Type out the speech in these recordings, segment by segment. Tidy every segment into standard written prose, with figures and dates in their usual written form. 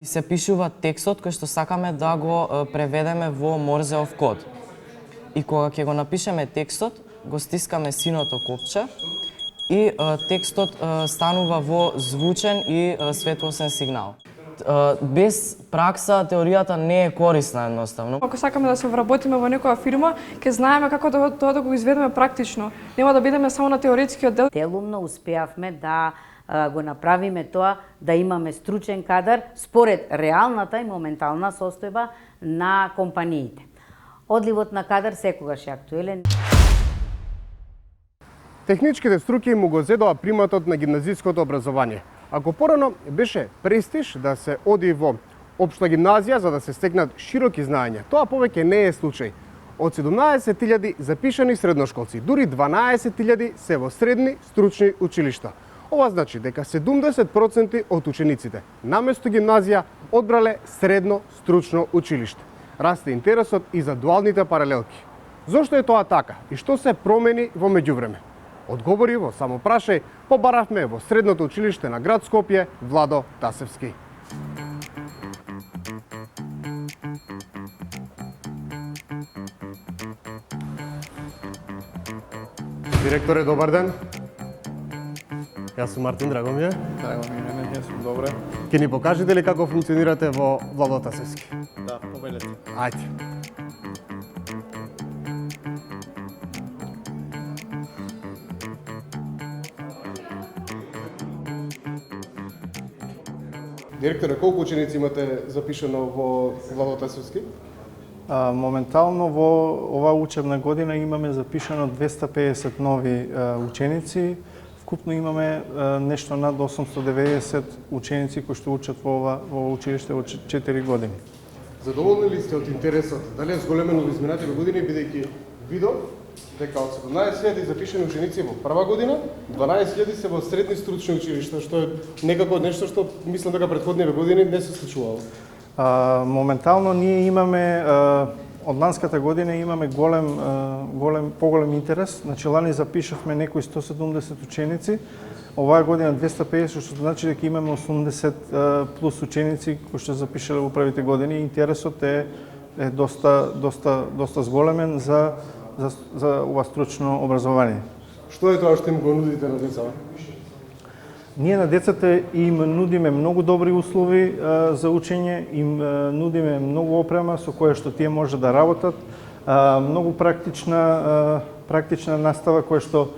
Се пишува текстот кој што сакаме да го преведеме во Морзеов код. И кога ќе го напишеме текстот, го стискаме синото копче и текстот станува во звучен и светлосен сигнал. Без пракса теоријата не е корисна едноставно. Ако сакаме да се вработиме во некоја фирма, ќе знаеме како тоа да го изведеме практично. Нема да бидеме само на теоретскиот дел. Делумно успеавме да го направиме тоа, да имаме стручен кадар според реалната и моментална состојба на компаниите. Одливот на кадар секогаш е актуелен. Техничките струки му го зедоа приматот на гимназиското образование. Ако порано беше престиж да се оди во општа гимназија за да се стекнат широки знаења, тоа повеќе не е случај. Од 17.000 запишани средношколци, дури 12.000 се во средни стручни училишта. Ова значи дека 70% од учениците наместо гимназија одбрале средно стручно училиште. Расте интересот и за дуалните паралелки. Зошто е тоа така и што се промени во меѓувреме? Одговори во Само прашај побаравме во средното училиште на град Скопје Владо Тасевски. Директоре, добар ден. Јас сум Мартин, драго ми е. Драго ми е, јас сум добре. Ке ни покажете ли како функционирате во Владо Тасевски? Да, побелете. Ајде. Директоре, колку ученици имате запишано во Владо Тасевски? Моментално во оваа учебна година имаме запишано 250 нови ученици. Вкупно имаме нешто над 890 ученици кои што учат во училиште во 4 години. Задоволни ли сте од интересот? Дали е зголемено во изминатите години, бидејќи видов дека од 17.000 запишани ученици во прва година, 12.000 се во средни стручни училишта, што е некако нешто што мислам дека претходниве години не се случувало. Моментално ние имаме од ланската година имаме поголем интерес. Значи лани запишавме некои 170 ученици, оваа година 250, што значи дека имаме 80 плюс ученици кои што запишале во првите години. Интересот е доста зголемен за ова стручно образование. Што е тоа што им го нудите на децата? Ние на децата им нудиме многу добри услови за учење, им нудиме многу опрема со која што тие може да работат, многу практична настава која што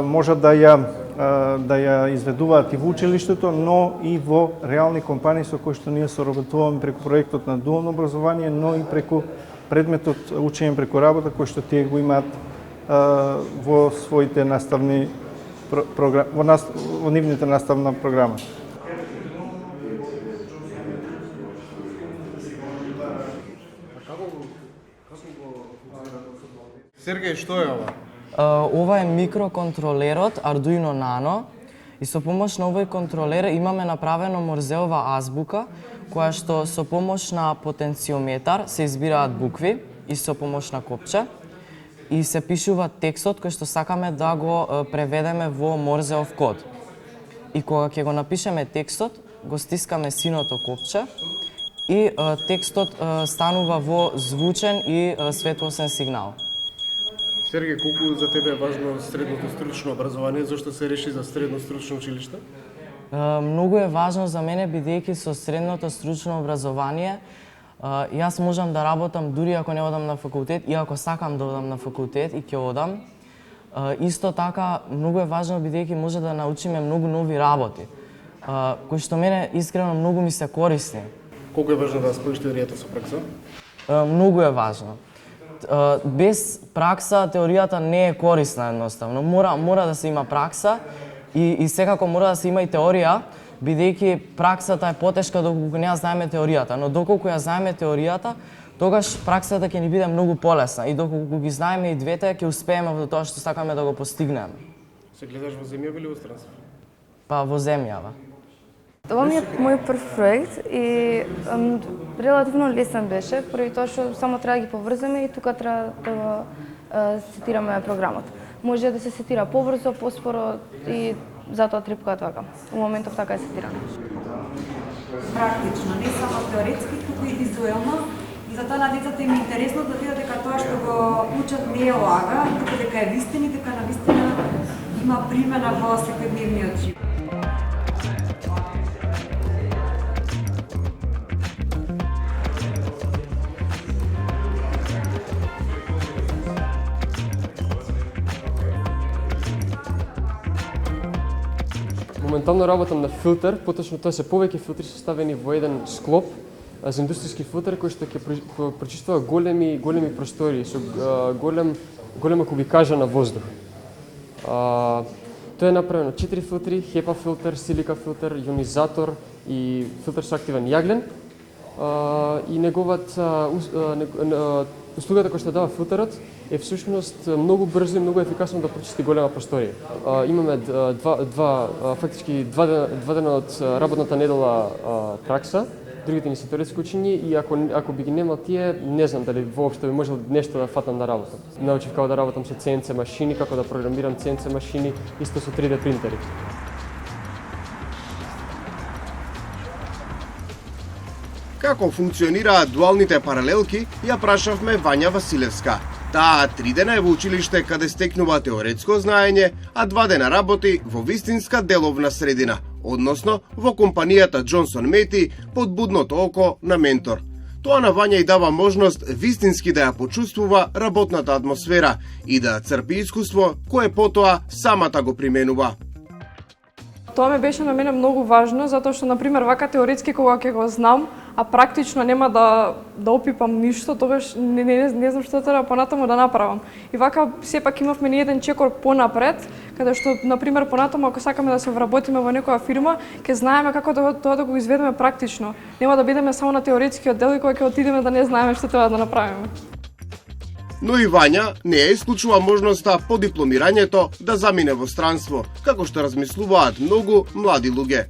може да ја изведуваат и во училиштето, но и во реални компании со кои што ние соработуваме преку проектот на дуално образование, но и преку предметот учење преку работа кој што тие го имаат во своите наставни во нивните наставна програма. Сергеј, што е ова? Ова е микроконтролерот Arduino Nano и со помош на овој контролер имаме направено Морзеова азбука, која што со помош на потенциометар се избираат букви и со помош на копче и се пишува текстот кој што сакаме да го преведеме во Морзеов код. И кога ќе го напишеме текстот, го стискаме синото копче и текстот станува во звучен и светлосен сигнал. Сергеј, колку за тебе е важно средното стручно образование? Зошто се реши за средно стручно училиште? Многу е важно за мене, бидејќи со средното стручно образование јас можам да работам дури ако не одам на факултет и ако сакам да одам на факултет и ќе одам. Исто така, многу е важно бидејќи може да научиме многу нови работи, кои што мене искрено многу ми се корисни. Колку е важно да споиш теоријата со пракса? Многу е важно. Без пракса теоријата не е корисна едноставно. Мора да се има пракса и секако мора да се има и теорија, бидејќи праксата е потешка доколку не ја знаеме теоријата, но доколку ја знаеме теоријата, тогаш праксата ќе ни биде многу полесна и доколку ги знаеме и двете, ќе успееме во тоа што сакаме да го постигнеме. Се гледаш во земјава или во странство? Па во земјава. Ова ми е мој прв проект и релативно лесен беше, поради тоа што само треба да ги поврземе и тука треба да сетираме програмот. Може да се сетира побрзо, поспоро и затоа трипкаат вака. У моментов така е сетирано. Практично, не само теоретски, туку и визуелно. И затоа на децата им е интересно да видат дека тоа што го учат не е лага, туку дека е вистина и дека навистина има примена во секојдневниот живот. Моментално работам на филтер, поточно тоа се повеќе филтри составени во еден склоп за индустријски филтер кој што ќе прочиствува големи простори со голема кубикажа на воздух. Тоа е направено 4 филтри, HEPA филтер, силика филтер, ионизатор и филтер со активен јаглен. И услугата која што дава филтерот е всушност многу брзо и многу ефикасно да прочисти голема просторија. Имаме фактички два дена од работната недела пракса, другите ни се теоретски учења и ако би ги немал тие, не знам дали воопшто би можел нешто да фатам да работам. Научив како да работам со CNC машини, како да програмирам CNC машини, исто со 3D принтери. Како функционираат дуалните паралелки, ја прашавме Вања Василевска. Таа 3 дена е во училиште каде стекнува теоретско знаење, а 2 дена работи во вистинска деловна средина, односно во компанијата Джонсон Мети под будното око на ментор. Тоа на Вања и дава можност вистински да ја почувствува работната атмосфера и да црпи искуство кое потоа самата го применува. Тоа ме беше на мене многу важно, затоа што, например, вака теоретски кога ќе го знам, а практично нема да опипам ништо, тогаш не знам што треба понатаму да направам. И вака сепак имавме ни еден чекор понапред, каде што, например, понатаму ако сакаме да се вработиме во некоја фирма, ќе знаеме како тоа да го изведеме практично. Нема да бидеме само на теоретскиот дел и кога ќе отидеме да не знаеме што треба да направиме. Но и Вања не ја исклучува можноста по дипломирањето да замине во странство, како што размислуваат многу млади луѓе.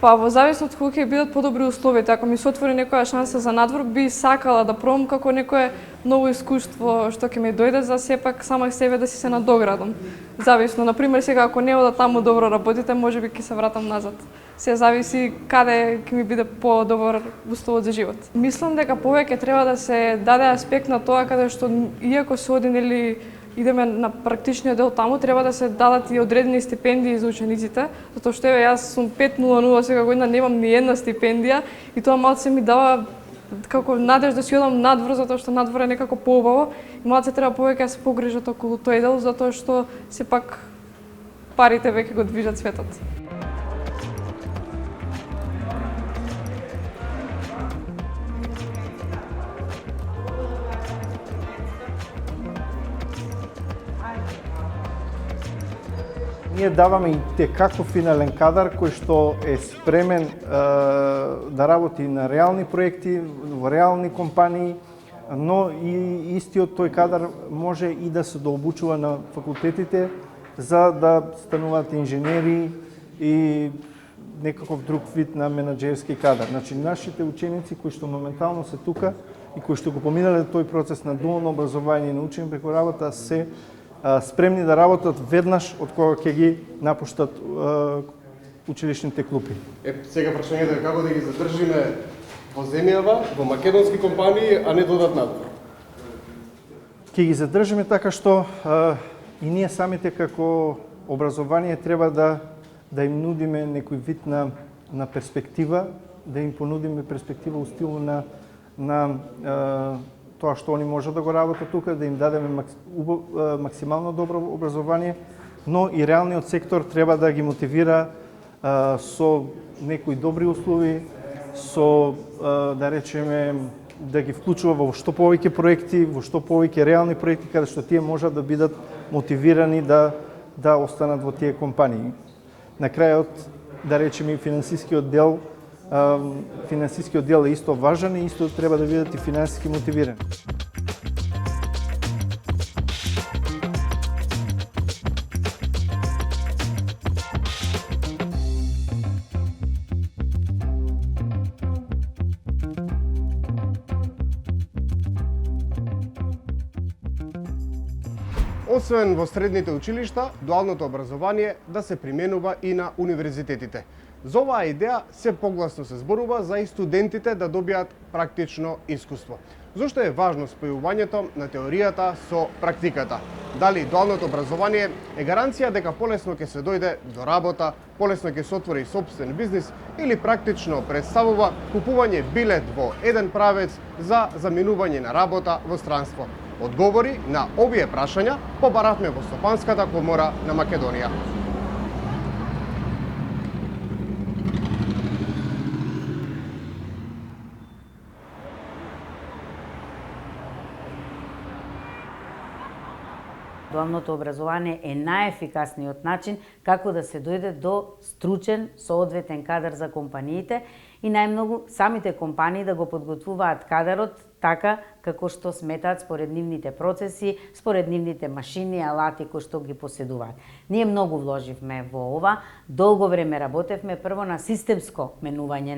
Па во зависност од кога ќе бидат подобри условите, ако ми се отвори некоја шанса за надвор, би сакала да пробам како некое ново искуство што ќе ми дојде за сепак сама себе да си се надоградам. Зависно, например, сега ако не ода таму добро работите, можеби ќе се вратам назад. Се зависи каде ќе ми биде подобар условот за живот. Мислам дека повеќе треба да се даде аспект на тоа каде што иако се оди или идеме на практичниот дел таму, треба да се дадат и одредени стипендии за учениците, затоа што еве јас сум 5.00 сега година, немам ни една стипендија и тоа малце ми дава како надеж да си одам надвор, затоа што надвор е некако поубаво и малце треба повеќе да се погрижат околу тој дел, затоа што сепак парите веќе го движат светот. Ние даваме и текако финален кадар кој што е спремен да работи на реални проекти, во реални компании, но и истиот тој кадар може и да се дообучува на факултетите за да стануваат инженери и некаков друг вид на менаџерски кадар. Значи, нашите ученици кои што моментално се тука и кои што го поминале тој процес на дуално образование и научење преку работа се спремни да работат веднаш од кога ќе ги напуштат училишните клупи. Сега прашањето е како да ги задржиме во земјава, во македонски компании, а не додат надвор. Ќе ги задржиме така што и ние самите како образование треба да им нудиме некој вид на перспектива, да им понудиме перспектива у стилу на тоа што они можат да го работат тука, да им дадеме максимално добро образование, но и реалниот сектор треба да ги мотивира со некои добри услови, со, да речеме, да ги вклучува во што повеќе проекти, во што повеќе реални проекти, каде што тие можат да бидат мотивирани да останат во тие компании. На крајот, да речеме, финансискиот дел е исто важен и исто треба да бидат и финансиски мотивирани. Освен во средните училишта, дуалното образование да се применува и на универзитетите. За оваа идеја се погласно се зборува за и студентите да добијат практично искуство. Зошто е важно спојувањето на теоријата со практиката? Дали дуалното образование е гаранција дека полесно ќе се дојде до работа, полесно ќе се отвори сопствен бизнис или практично представува купување билет во еден правец за заминување на работа во странство? Одговори на овие прашања побаравме во Стопанската комора на Македонија. Дуалното образование е најефикасниот начин како да се дојде до стручен, соодветен кадар за компаниите и најмногу самите компании да го подготвуваат кадарот така како што сметаат според нивните процеси, според нивните машини, алати кои што ги поседуваат. Ние многу вложивме во ова, долго време работевме прво на системско менување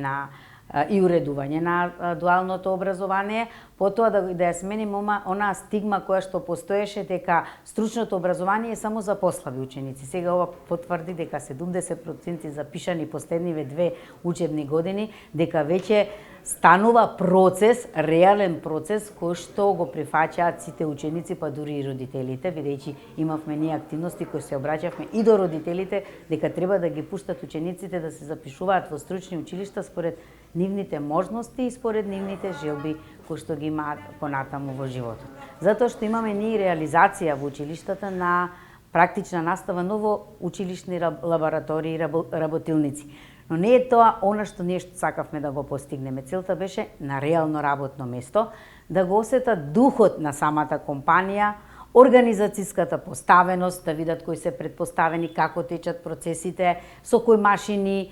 и уредување на дуалното образование, потоа да ја смениме онаа стигма која што постоеше дека стручното образование е само за послави ученици. Сега ова потврди дека 70% запишани последниве 2 учебни години, дека веќе станува процес, реален процес кој што го прифаќаат сите ученици, па дури и родителите, бидејќи имавме ние активности кои се обраќавме и до родителите дека треба да ги пуштат учениците да се запишуваат во стручни училишта според нивните можности и според нивните желби кои што ги имаат понатаму во животот. Затоа што имаме ние реализација во училиштата на практична настава, ново училишни лаборатории и работилници. Но не е тоа она што ние сакавме да го постигнеме. Целта беше на реално работно место, да го осетат духот на самата компанија, организацијската поставеност, да видат кои се предпоставени, како течат процесите, со кои машини,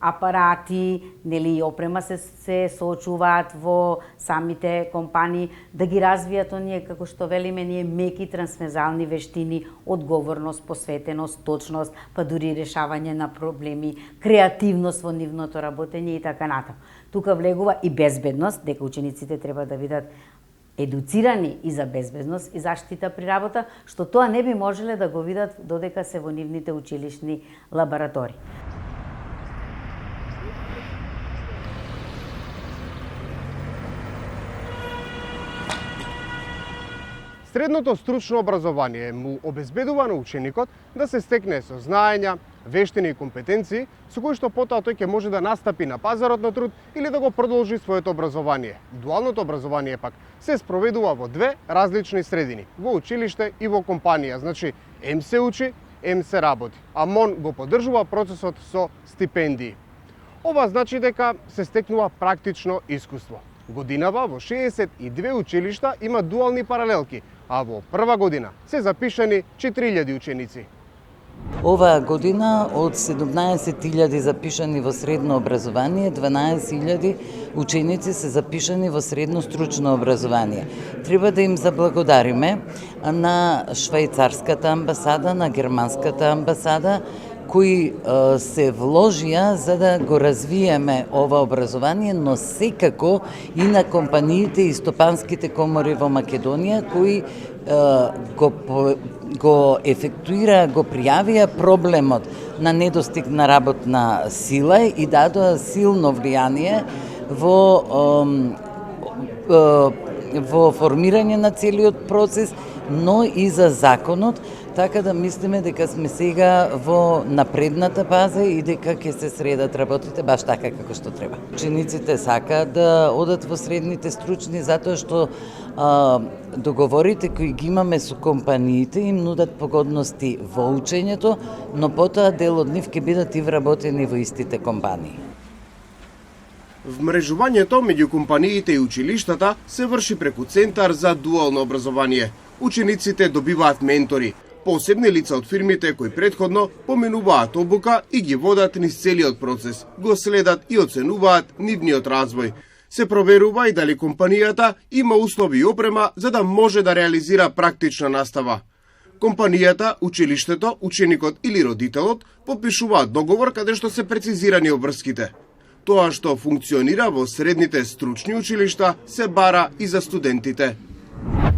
апарати, нели и опрема се соочуваат во самите компании, да ги развијат оние, како што велиме ние, меки трансверзални вештини, одговорност, посветеност, точност, па дури решавање на проблеми, креативност во нивното работење и така натаму. Тука влегува и безбедност, дека учениците треба да бидат едуцирани и за безбедност и заштита при работа, што тоа не би можеле да го видат додека се во нивните училишни лаборатории. Средното стручно образование му обезбедува на ученикот да се стекне со знаења, вештини и компетенции со кои што потоа тој ќе може да настапи на пазарот на труд или да го продолжи своето образование. Дуалното образование пак се спроведува во 2 различни средини, во училиште и во компанија. Значи, ем се учи, ем се работи. А МОН го поддржува процесот со стипендии. Ова значи дека се стекнува практично искуство. Годинава во 62 училишта има дуални паралелки, а во прва година се запишани 4000 ученици. Оваа година од 17.000 запишани во средно образование, 12.000 ученици се запишани во средно стручно образование. Треба да им заблагодариме на швајцарската амбасада, на германската амбасада, кои се вложија за да го развиеме ова образование, но секако и на компаниите и стопанските комори во Македонија, кои го ефектуира, го пријавија проблемот на недостиг на работна сила и дадоа силно влијание во формирање на целиот процес, но и за законот, така да мислиме дека сме сега во напредната фаза и дека ќе се средат работите баш така како што треба. Учениците сакаат да одат во средните стручни затоа што договорите кои ги имаме со компаниите им нудат погодности во учењето, но потоа дел од нив ќе бидат и вработени во истите компании. Вмрежувањето меѓу компаниите и училиштата се врши преку Центар за дуално образование. Учениците добиваат ментори, посебни лица од фирмите кои претходно поминуваат обука и ги водат низ целиот процес, го следат и оценуваат нивниот развој. Се проверува и дали компанијата има услови и опрема за да може да реализира практична настава. Компанијата, училиштето, ученикот или родителот подпишуваат договор каде што се прецизирани обврските. Тоа што функционира во средните стручни училишта се бара и за студентите.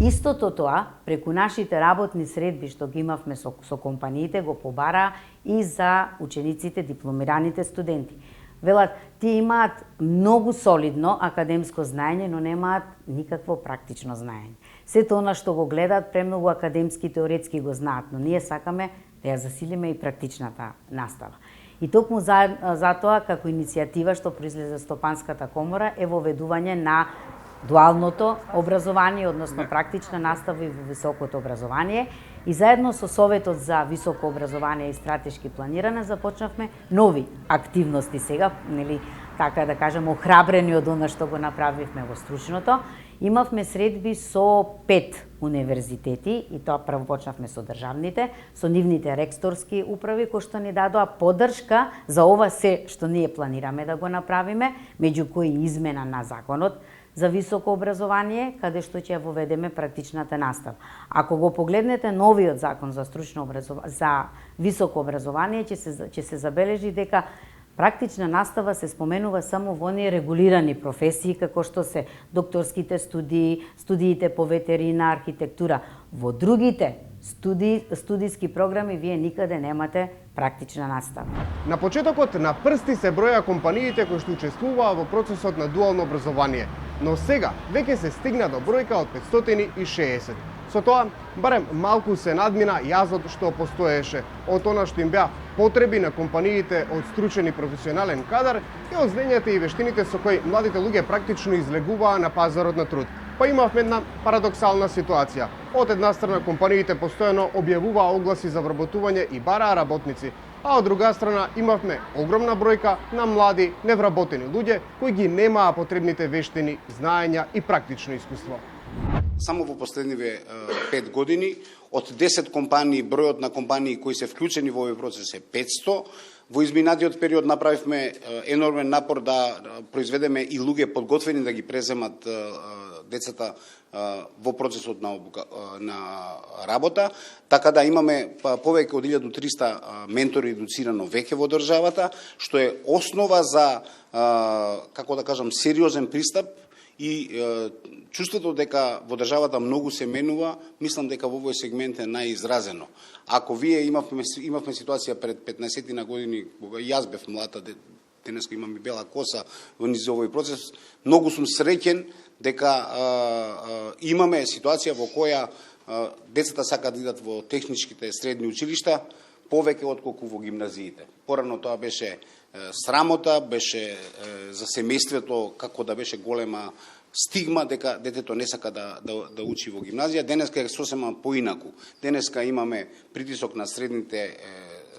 Истото тоа, преку нашите работни средби што ги имавме со компаниите, го побара и за учениците, дипломираните студенти. Велат, тие имаат многу солидно академско знаење, но немаат никакво практично знаење. Сето она што го гледаат, премногу академски теоретски го знаат, но ние сакаме да ја засилиме и практичната настава. И токму затоа, како иницијатива што произлезе Стопанската комора, е воведување на дуалното образование, односно практична настава и во високото образование. И заедно со Советот за високо образование и стратешки планирање започнавме нови активности сега, нели, така да кажем, охрабрени од она што го направивме во стручното. Имавме средби со 5 универзитети и тоа прво почнавме со државните, со нивните ректорски управи кои што ни дадоа поддршка за ова се што ние планираме да го направиме, меѓу кои измена на законот за високо образование, каде што ќе воведеме практичната настава. Ако го погледнете новиот закон за за високо образование, ќе се забележи дека практична настава се споменува само во оние регулирани професии, како што се докторските студии, студиите по ветерина, архитектура. Во другите студиски програми вие никаде немате практична настава. На почетокот на прсти се броја компаниите кои што учествуваа во процесот на дуално образование, но сега веќе се стигна до бројка од 560. Со тоа, барем малку се надмина јазот што постоеше од она што им беа потреби на компаниите од стручен и професионален кадар и од знањата и вештините со кои младите луѓе практично излегуваа на пазарот на труд. Па имавме една парадоксална ситуација. Од една страна компаниите постојано објавуваа огласи за вработување и бараа работници, а од друга страна имавме огромна бројка на млади, невработени луѓе кои ги немаа потребните вештини, знаења и практично искуство. Само во последниве 5 години, од 10 компании, бројот на компании кои се вклучени во овој процес е 500. Во изминатиот период направивме енормен напор да произведеме и луѓе подготвени да ги преземат децата во процесот на работа, така да имаме повеќе од 1300 ментори едуцирано веќе во државата, што е основа за, како да кажам, сериозен пристап и чувството дека во државата многу се менува, мислам дека во овој сегмент е најизразено. Ако вие имавме ситуација пред 15 на години, кога јас бев млада, денеска имам и бела коса во низ овој процес, многу сум среќен дека имаме ситуација во која децата сакаат да идат во техничките средни училишта повеќе отколку во гимназиите. Порано тоа беше срамота, беше за семејството како да беше голема стигма дека детето не сака да учи во гимназија. Денеска е сосема поинаку. Денеска имаме притисок на средните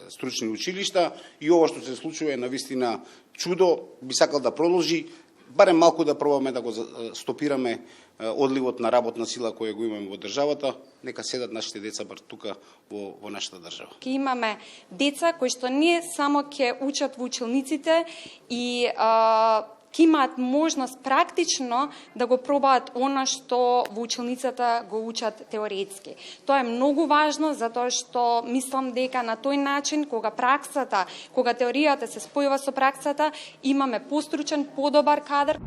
стручни училишта и ова што се случува е навистина чудо. Би сакал да продолжи, барем малку да пробаме да го стопираме одливот на работна сила која го имаме во државата. Нека седат нашите деца бар тука во нашата држава. Ке имаме деца кои што не само ќе учат во училниците и ќе имаат можност практично да го пробаат она што во училницата го учат теоретски. Тоа е многу важно затоа што мислам дека на тој начин кога теоријата се спојува со праксата, имаме постручен, подобар кадар.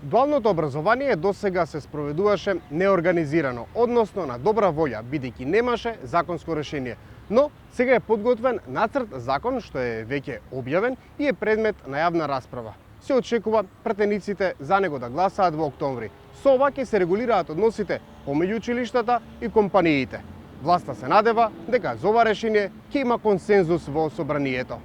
Дуалното образование досега се спроведуваше неорганизирано, односно на добра волја, бидејќи немаше законско решение. Но сега е подготвен нацрт закон што е веќе објавен и е предмет на јавна расправа. Се очекува пратениците за него да гласаат во октомври. Со ова ќе се регулираат односите помеѓу училиштата и компаниите. Власта се надева дека за ова решение ќе има консензус во собранието.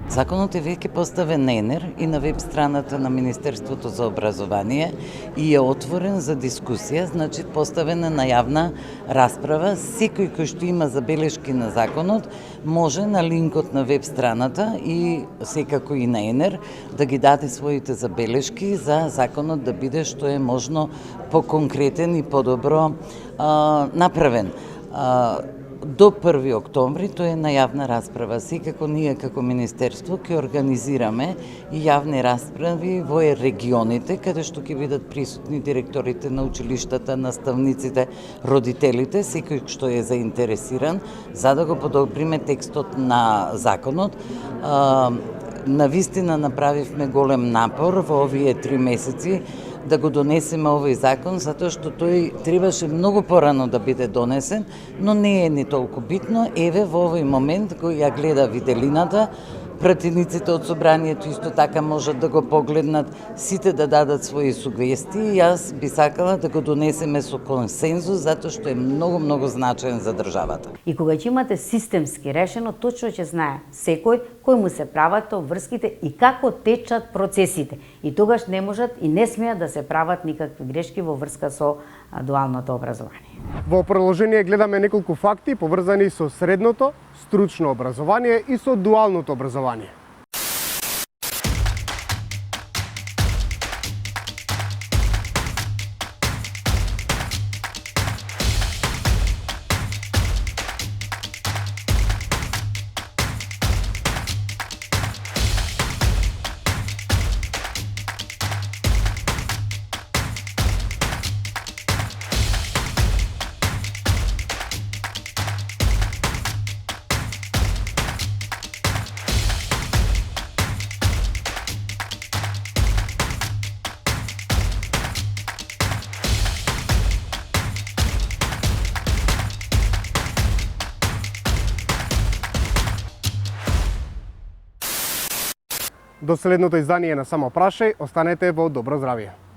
Законот е веќе поставен на ЕНЕР и на веб страната на Министерството за образование и е отворен за дискусија, значи поставен на јавна расправа. Секој кој што има забелешки на законот може на линкот на веб страната и секако и на ЕНЕР да ги даде своите забелешки за законот да биде што е можно поконкретен и подобро направен. До 1 октомври тој е на јавна расправа. Секако ние како Министерство ќе организираме и јавни расправи во регионите, каде што ќе бидат присутни директорите на училиштата, наставниците, родителите, секој што е заинтересиран, за да го подобриме текстот на законот. Навистина направивме голем напор во овие 3 месеци да го донесеме овој закон, затоа што тој требаше многу порано да биде донесен, но не е ни толку битно. Еве во овој момент го ја гледа виделината, пратениците од собранието исто така можат да го погледнат, сите да дадат своји сугестии. Јас би сакала да го донесеме со консензус, затоа што е многу значаен за државата. И кога ќе имате системски решено, точно ќе знае секој кој му се прават обврските и како течат процесите. И тогаш не можат и не смеат да се прават никакви грешки во врска со дуалното образование. Во продолжение гледаме неколку факти поврзани со средното, стручно образование и со дуалното образование. До следното издание на Само прашај, останете во добро здравје.